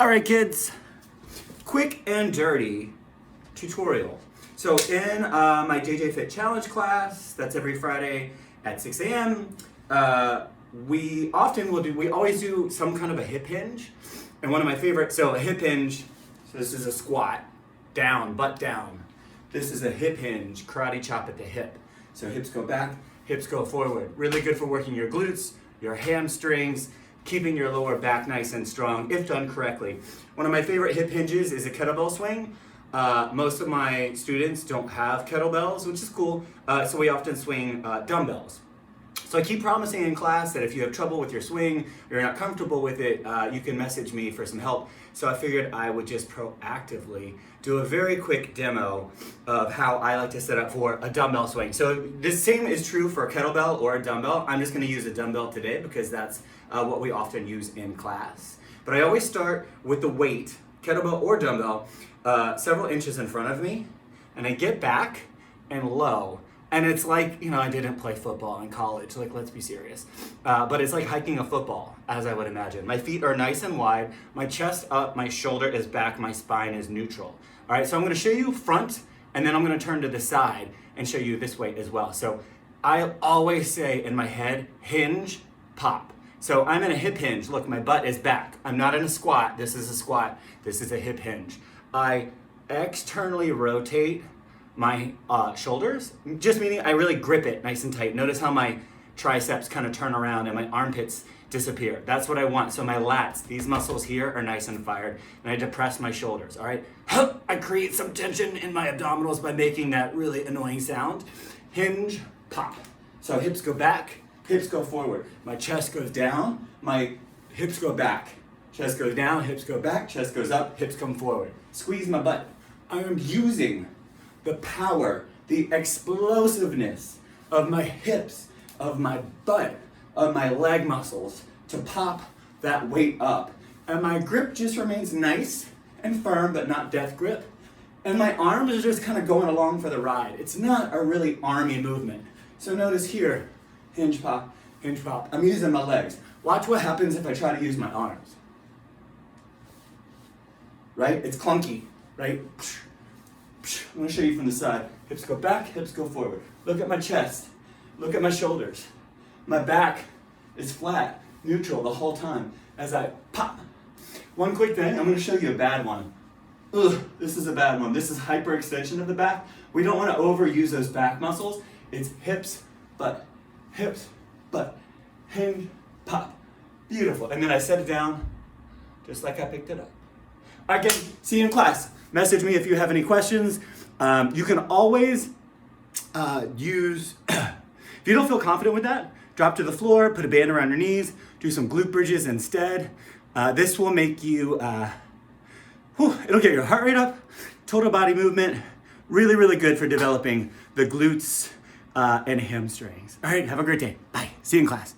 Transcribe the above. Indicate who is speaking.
Speaker 1: All right, kids, quick and dirty tutorial. So in my JJFit challenge class, that's every Friday at 6 a.m., we always do some kind of a hip hinge. And one of my favorites, so a hip hinge, so this is a squat, down, butt down. This is a hip hinge, karate chop at the hip. So hips go back, hips go forward. Really good for working your glutes, your hamstrings, keeping your lower back nice and strong if done correctly. One of my favorite hip hinges is a kettlebell swing. Most of my students don't have kettlebells, which is cool, so we often swing dumbbells. So I keep promising in class that if you have trouble with your swing, or you're not comfortable with it, you can message me for some help. So I figured I would just proactively do a very quick demo of how I like to set up for a dumbbell swing. So this same is true for a kettlebell or a dumbbell. I'm just gonna use a dumbbell today because that's what we often use in class. But I always start with the weight, kettlebell or dumbbell, several inches in front of me, and I get back and low. And it's like, I didn't play football in college, like, let's be serious. But it's like hiking a football, as I would imagine. My feet are nice and wide, my chest up, my shoulder is back, my spine is neutral. All right, so I'm gonna show you front, and then I'm gonna turn to the side and show you this way as well. So I always say in my head, hinge, pop. So I'm in a hip hinge. Look, my butt is back. I'm not in a squat. This is a squat. This is a hip hinge. I externally rotate my shoulders, just meaning I really grip it nice and tight. Notice how my triceps kind of turn around and my armpits disappear. That's what I want. So my lats, these muscles here are nice and fired, and I depress my shoulders, all right? I create some tension in my abdominals by making that really annoying sound. Hinge, pop. So hips go back, hips go forward. My chest goes down, my hips go back. Chest goes down, hips go back, chest goes up, hips come forward. Squeeze my butt. I am using the power, the explosiveness of my hips, of my butt, of my leg muscles to pop that weight up. And my grip just remains nice and firm, but not death grip. And my arms are just kind of going along for the ride. It's not a really army movement. So notice here, hinge pop, hinge pop. I'm using my legs. Watch what happens if I try to use my arms. Right? It's clunky, right? I'm gonna show you from the side. Hips go back, hips go forward. Look at my chest. Look at my shoulders. My back is flat, neutral the whole time as I pop. One quick thing, I'm gonna show you a bad one. This is a bad one. This is hyperextension of the back. We don't wanna overuse those back muscles. It's hips, butt, hinge, pop. Beautiful. And then I set it down just like I picked it up. All right, kids, see you in class. Message me if you have any questions. You can always use, if you don't feel confident with that, drop to the floor, put a band around your knees, do some glute bridges instead. This will make you, it'll get your heart rate up, total body movement, really, really good for developing the glutes and hamstrings. All right, have a great day. Bye. See you in class.